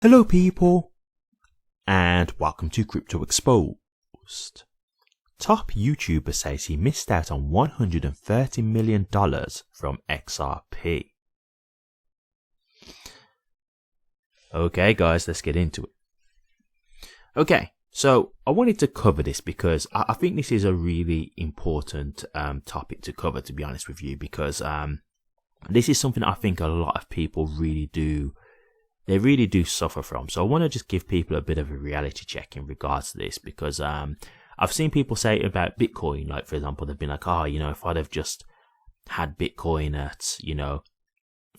Hello people, and welcome to Crypto Exposed. Top YouTuber says he missed out on $130 million from XRP. Okay guys, let's get into it. Okay, so I wanted to cover this because I think this is a really important topic to cover, to be honest with you, because this is something I think a lot of people really do suffer from. So I want to just give people a bit of a reality check in regards to this, because I've seen people say about Bitcoin, like for example, they've been like, oh, if I'd have just had Bitcoin at,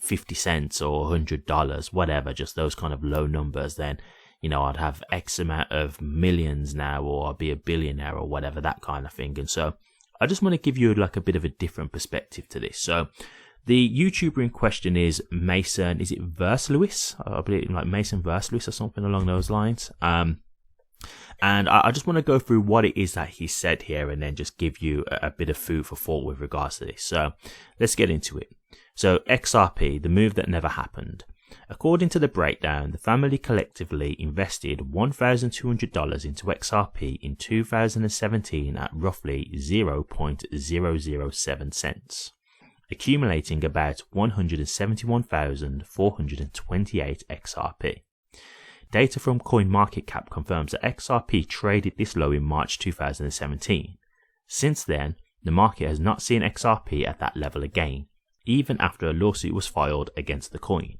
50 cents or $100, whatever, just those kind of low numbers, then, I'd have X amount of millions now, or I'd be a billionaire or whatever, that kind of thing. And so I just want to give you like a bit of a different perspective to this. So the YouTuber in question is Mason, is it XRP? I believe like Mason XRP or something along those lines. And I just want to go through what it is that he said here and then just give you a bit of food for thought with regards to this. So let's get into it. So XRP, the move that never happened. According to the breakdown, the family collectively invested $1,200 into XRP in 2017 at roughly 0.007 cents. Accumulating about 171,428 XRP. Data from CoinMarketCap confirms that XRP traded this low in March 2017. Since then, the market has not seen XRP at that level again, even after a lawsuit was filed against the coin.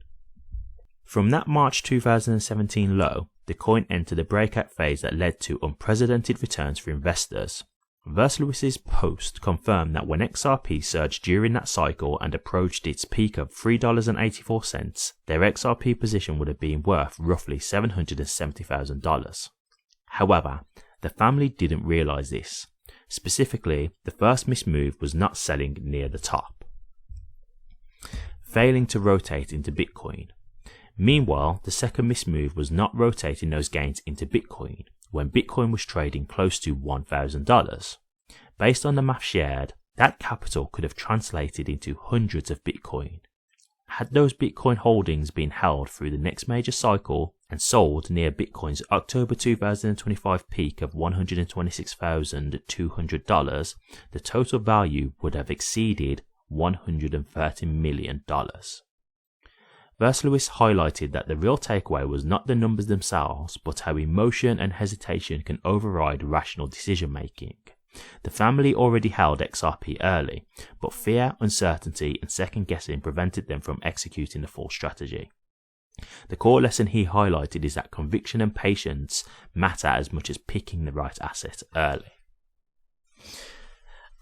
From that March 2017 low, the coin entered a breakout phase that led to unprecedented returns for investors. XRP's post confirmed that when XRP surged during that cycle and approached its peak of $3.84, their XRP position would have been worth roughly $770,000. However, the family didn't realize this. Specifically, the first missed move was not selling near the top, failing to rotate into Bitcoin. Meanwhile, the second missed move was not rotating those gains into Bitcoin, when Bitcoin was trading close to $1,000. Based on the math shared, that capital could have translated into hundreds of Bitcoin. Had those Bitcoin holdings been held through the next major cycle and sold near Bitcoin's October 2025 peak of $126,200, the total value would have exceeded $130 million. XRP highlighted that the real takeaway was not the numbers themselves, but how emotion and hesitation can override rational decision making. The family already held XRP early, but fear, uncertainty, and second guessing prevented them from executing the full strategy. The core lesson he highlighted is that conviction and patience matter as much as picking the right asset early.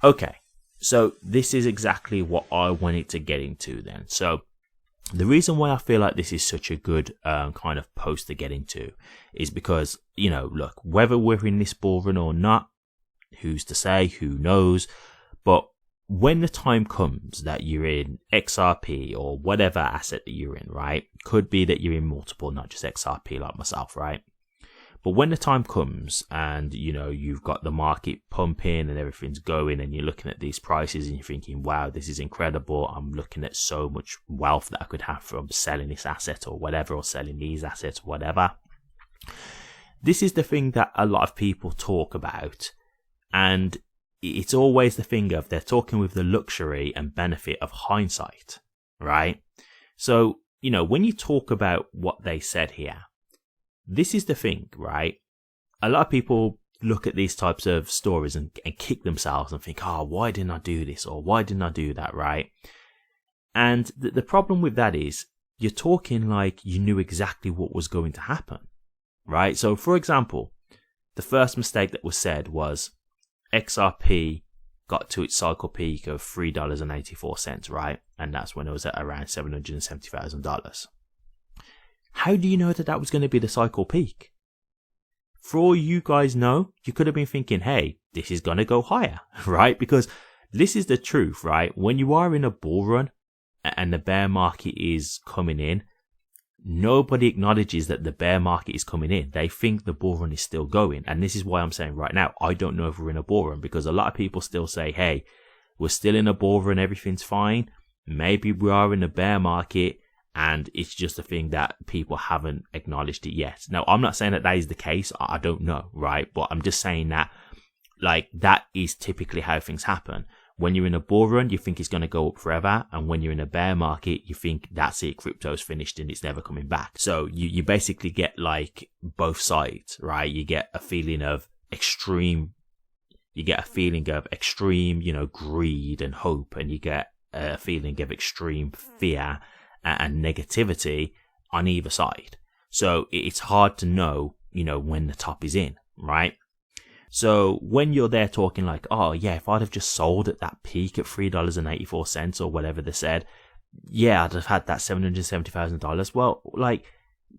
Okay, so this is exactly what I wanted to get into then. So the reason why I feel like this is such a good kind of post to get into is because, look, whether we're in this bull run or not, who's to say, who knows, but when the time comes that you're in XRP or whatever asset that you're in, right, could be that you're in multiple, not just XRP like myself, right? But when the time comes and, you've got the market pumping and everything's going and you're looking at these prices and you're thinking, wow, this is incredible. I'm looking at so much wealth that I could have from selling this asset or whatever, or selling these assets, whatever. This is the thing that a lot of people talk about. And it's always the thing of they're talking with the luxury and benefit of hindsight, right? So, when you talk about what they said here, this is the thing, right? A lot of people look at these types of stories and kick themselves and think, oh, why didn't I do this? Or why didn't I do that, right? And the problem with that is you're talking like you knew exactly what was going to happen, right? So, for example, the first mistake that was said was XRP got to its cycle peak of $3.84, right? And that's when it was at around $770,000. How do you know that was going to be the cycle peak? For all you guys know, you could have been thinking, hey, this is going to go higher, right? Because this is the truth, right? When you are in a bull run and the bear market is coming in, nobody acknowledges that the bear market is coming in. They think the bull run is still going. And this is why I'm saying right now, I don't know if we're in a bull run, because a lot of people still say, hey, we're still in a bull run, everything's fine. Maybe we are in a bear market And it's just a thing that people haven't acknowledged it yet. Now, I'm not saying that is the case. I don't know, right? But I'm just saying that, like, that is typically how things happen. When you're in a bull run, you think it's going to go up forever. And when you're in a bear market, you think that's it, crypto's finished and it's never coming back. So you basically get like both sides, right? You get a feeling of extreme, greed and hope. And you get a feeling of extreme fear and negativity on either side. So it's hard to know, when the top is in, right? So when you're there talking like, oh yeah, if I'd have just sold at that peak at $3.84 or whatever they said, yeah, I'd have had that $770,000. Well, like,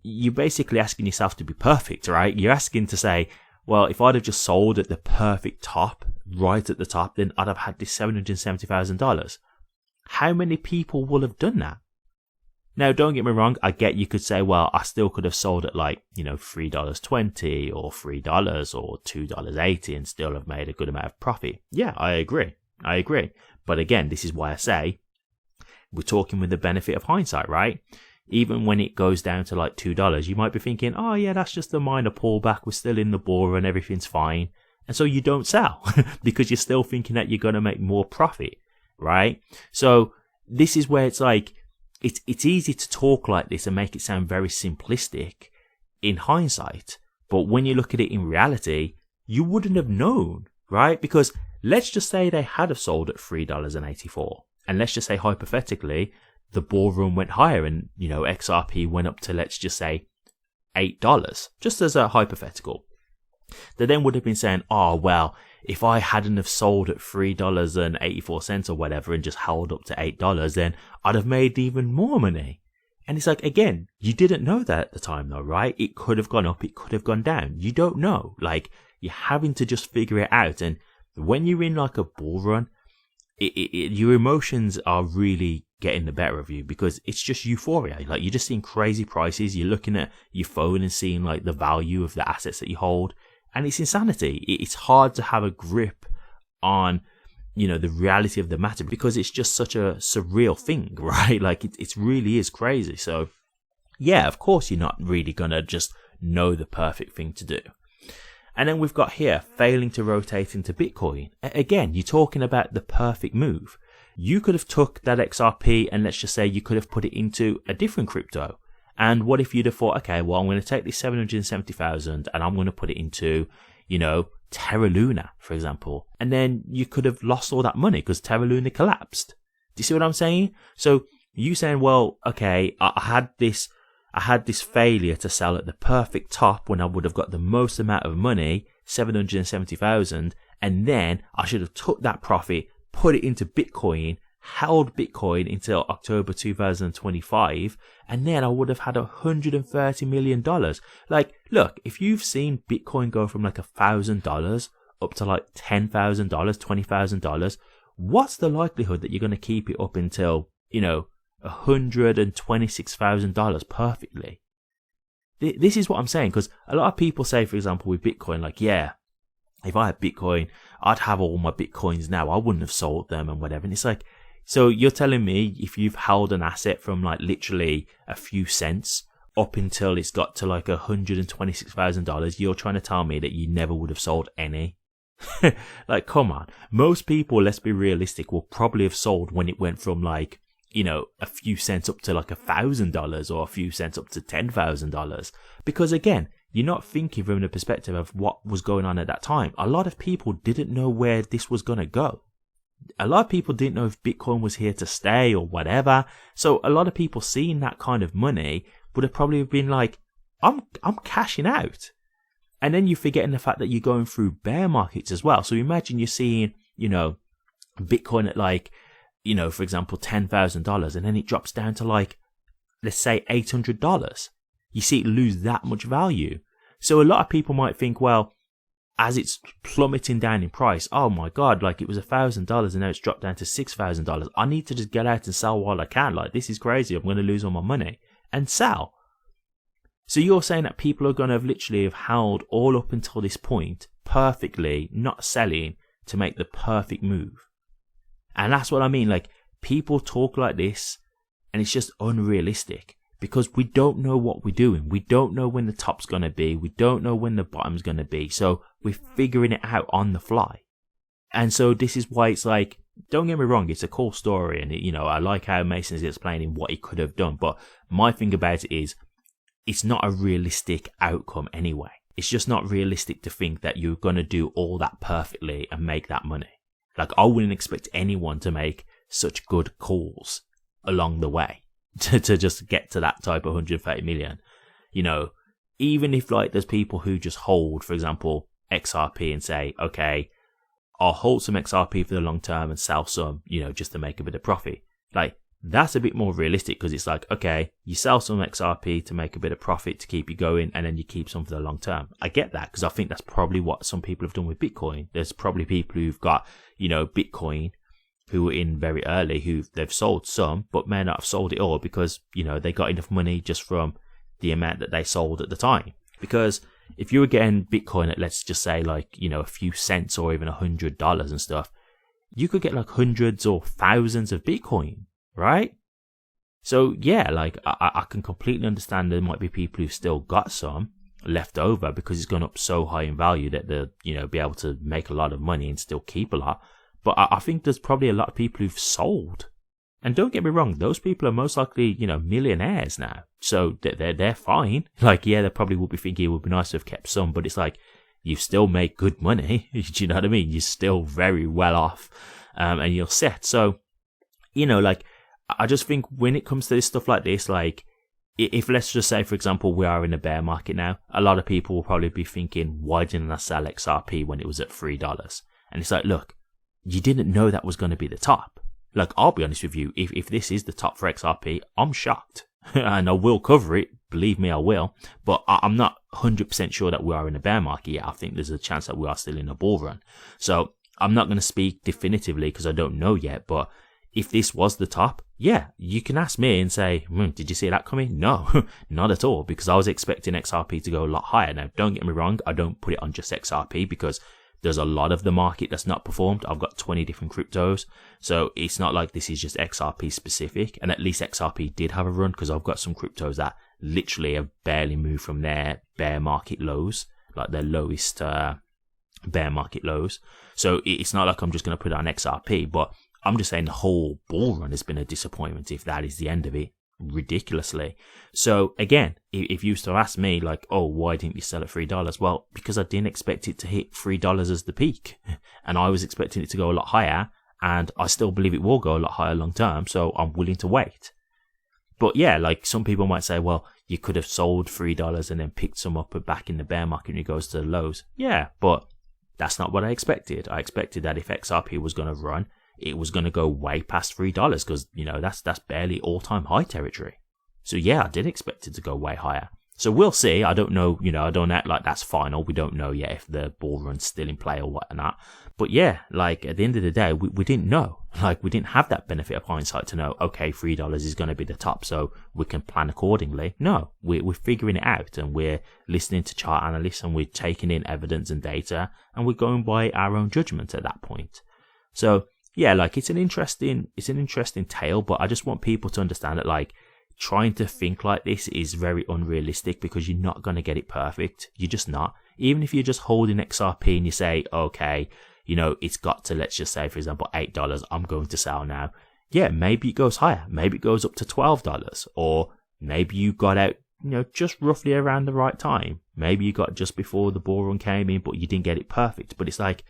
you're basically asking yourself to be perfect, right? You're asking to say, well, if I'd have just sold at the perfect top, right at the top, then I'd have had this $770,000. How many people will have done that? Now, don't get me wrong, I get you could say, well, I still could have sold at like, $3.20 or $3 or $2.80 and still have made a good amount of profit. Yeah, I agree. But again, this is why I say we're talking with the benefit of hindsight, right? Even when it goes down to like $2, you might be thinking, oh yeah, that's just a minor pullback. We're still in the bull and everything's fine. And so you don't sell because you're still thinking that you're going to make more profit, right? So this is where it's like, it's easy to talk like this and make it sound very simplistic in hindsight. But when you look at it in reality, you wouldn't have known, right? Because let's just say they had have sold at $3.84. And let's just say hypothetically, the bull run went higher and, XRP went up to, let's just say, $8, just as a hypothetical. They then would have been saying, oh, well, if I hadn't have sold at $3.84 or whatever and just held up to $8, then I'd have made even more money. And it's like, again, you didn't know that at the time though, right? It could have gone up, it could have gone down. You don't know. Like, you're having to just figure it out. And when you're in like a bull run, your emotions are really getting the better of you because it's just euphoria. Like, you're just seeing crazy prices. You're looking at your phone and seeing like the value of the assets that you hold. And it's insanity. It's hard to have a grip on, the reality of the matter because it's just such a surreal thing, right? Like, it really is crazy. So, yeah, of course, you're not really going to just know the perfect thing to do. And then we've got here, failing to rotate into Bitcoin. Again, you're talking about the perfect move. You could have took that XRP and let's just say you could have put it into a different crypto. And what if you'd have thought, okay, well, I'm going to take this 770,000 and I'm going to put it into, Terra Luna, for example. And then you could have lost all that money because Terra Luna collapsed. Do you see what I'm saying? So you saying, well, okay, I had this failure to sell at the perfect top when I would have got the most amount of money, 770,000. And then I should have took that profit, put it into Bitcoin, held Bitcoin until October 2025, and then I would have had $130 million. Like, look, if you've seen Bitcoin go from like $1,000 up to like $10,000, $20,000, what's the likelihood that you're going to keep it up until, $126,000 perfectly? This is what I'm saying, because a lot of people say, for example, with Bitcoin, like, yeah, if I had Bitcoin, I'd have all my Bitcoins now. I wouldn't have sold them and whatever. And it's like, so you're telling me if you've held an asset from like literally a few cents up until it's got to like $126,000, you're trying to tell me that you never would have sold any? Like, come on. Most people, let's be realistic, will probably have sold when it went from like, a few cents up to like $1,000 or a few cents up to $10,000. Because again, you're not thinking from the perspective of what was going on at that time. A lot of people didn't know where this was going to go. A lot of people didn't know if Bitcoin was here to stay or whatever. So a lot of people seeing that kind of money would have probably been like, I'm cashing out. And then you're forgetting the fact that you're going through bear markets as well. So imagine you're seeing, Bitcoin at like, for example, $10,000, and then it drops down to like, let's say $800. You see it lose that much value. So a lot of people might think, well, as it's plummeting down in price, oh my God, like it was $1,000 and now it's dropped down to $6,000. I need to just get out and sell while I can. Like, this is crazy. I'm going to lose all my money and sell. So you're saying that people are going to have literally have held all up until this point perfectly, not selling to make the perfect move. And that's what I mean. Like, people talk like this And it's just unrealistic because we don't know what we're doing. We don't know when the top's going to be. We don't know when the bottom's going to be. So we're figuring it out on the fly. And so this is why it's like, don't get me wrong, it's a cool story. And, I like how Mason's explaining what he could have done. But my thing about it is, it's not a realistic outcome anyway. It's just not realistic to think that you're going to do all that perfectly and make that money. Like, I wouldn't expect anyone to make such good calls along the way to just get to that type of 130 million. Even if like there's people who just hold, for example, XRP and say, okay, I'll hold some XRP for the long term and sell some, just to make a bit of profit. Like, that's a bit more realistic because it's like, okay, you sell some XRP to make a bit of profit to keep you going, and then you keep some for the long term. I get that because I think that's probably what some people have done with Bitcoin. There's probably people who've got, Bitcoin who were in very early, they've sold some, but may not have sold it all because, they got enough money just from the amount that they sold at the time. Because if you were getting Bitcoin at, let's just say, like, a few cents or even $100 and stuff, you could get like hundreds or thousands of Bitcoin. Right? So yeah, like I can completely understand there might be people who've still got some left over because it's gone up so high in value that they'll, be able to make a lot of money and still keep a lot. But I think there's probably a lot of people who've sold. And don't get me wrong, those people are most likely, millionaires now. So they're fine. Like, yeah, they probably would be thinking it would be nice to have kept some, but it's like, you still make good money. Do you know what I mean? You're still very well off, and you're set. So, like, I just think when it comes to this stuff like this, like, if let's just say, for example, we are in a bear market now, a lot of people will probably be thinking, why didn't I sell XRP when it was at $3? And it's like, look, you didn't know that was going to be the top. Like, I'll be honest with you, if this is the top for XRP, I'm shocked. And I will cover it, believe me, I will. But I'm not 100% sure that we are in a bear market yet. I think there's a chance that we are still in a bull run. So I'm not going to speak definitively because I don't know yet, but if this was the top, yeah, you can ask me and say, did you see that coming? No, not at all, because I was expecting XRP to go a lot higher. Now, don't get me wrong, I don't put it on just XRP because there's a lot of the market that's not performed. I've got 20 different cryptos, so it's not like this is just XRP specific. And at least XRP did have a run because I've got some cryptos that literally have barely moved from their bear market lows, like their lowest bear market lows. So it's not like I'm just going to put it on XRP, but I'm just saying the whole bull run has been a disappointment if that is the end of it, ridiculously. So again, if you still ask me like, oh, why didn't you sell at $3? Well, because I didn't expect it to hit $3 as the peak. And I was expecting it to go a lot higher, and I still believe it will go a lot higher long term, so I'm willing to wait. But yeah, like some people might say, well, you could have sold $3 and then picked some up back in the bear market when it goes to the lows. Yeah, but that's not what I expected. I expected that if XRP was going to run, it was going to go way past $3 because, that's barely all-time high territory. So yeah, I did expect it to go way higher. So we'll see. I don't know, I don't act like that's final. We don't know yet if the bull run's still in play or whatnot. But yeah, like at the end of the day, we didn't know. Like we didn't have that benefit of hindsight to know, okay, $3 is going to be the top, so we can plan accordingly. No, we're figuring it out, and we're listening to chart analysts, and we're taking in evidence and data, and we're going by our own judgment at that point. So yeah, like it's an interesting tale, but I just want people to understand that like trying to think like this is very unrealistic because you're not going to get it perfect. You're just not. Even if you're just holding XRP and you say, okay, it's got to, let's just say, for example, $8, I'm going to sell now. Yeah, maybe it goes higher. Maybe it goes up to $12, or maybe you got out, just roughly around the right time. Maybe you got just before the bull run came in, but you didn't get it perfect. But it's like,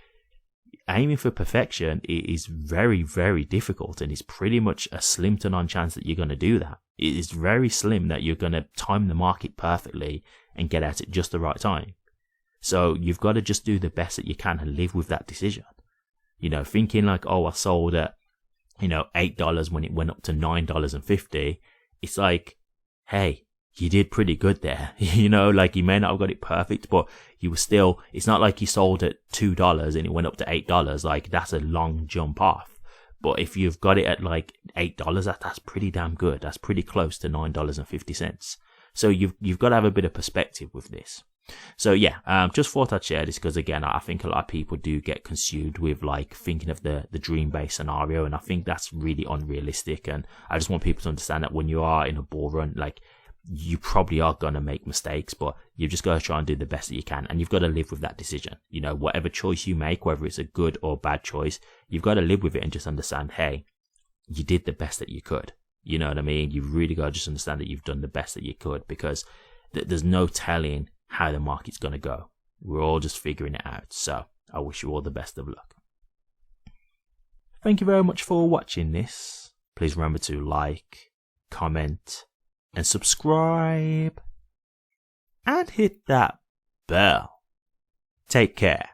aiming for perfection is very, very difficult, and it's pretty much a slim to none chance that you're going to do that. It is very slim that you're going to time the market perfectly and get at it just the right time. So you've got to just do the best that you can and live with that decision. Thinking like, oh, I sold at, $8 when it went up to $9.50. It's like, hey, you did pretty good there. Like you may not have got it perfect, but you were still, it's not like you sold at $2 and it went up to $8. Like that's a long jump off. But if you've got it at like $8, that's pretty damn good. That's pretty close to $9.50. So you've got to have a bit of perspective with this. So yeah, just thought I'd share this because again, I think a lot of people do get consumed with like thinking of the dream-based scenario, and I think that's really unrealistic. And I just want people to understand that when you are in a bull run, like you probably are gonna make mistakes, but you've just got to try and do the best that you can, and you've got to live with that decision. You know, whatever choice you make, whether it's a good or bad choice, you've got to live with it and just understand, hey, you did the best that you could. You know what I mean? You've really got to just understand that you've done the best that you could, because there's no telling how the market's going to go. We're all just figuring it out. So I wish you all the best of luck. Thank you very much for watching this. Please remember to like, comment, and subscribe. And hit that bell. Take care.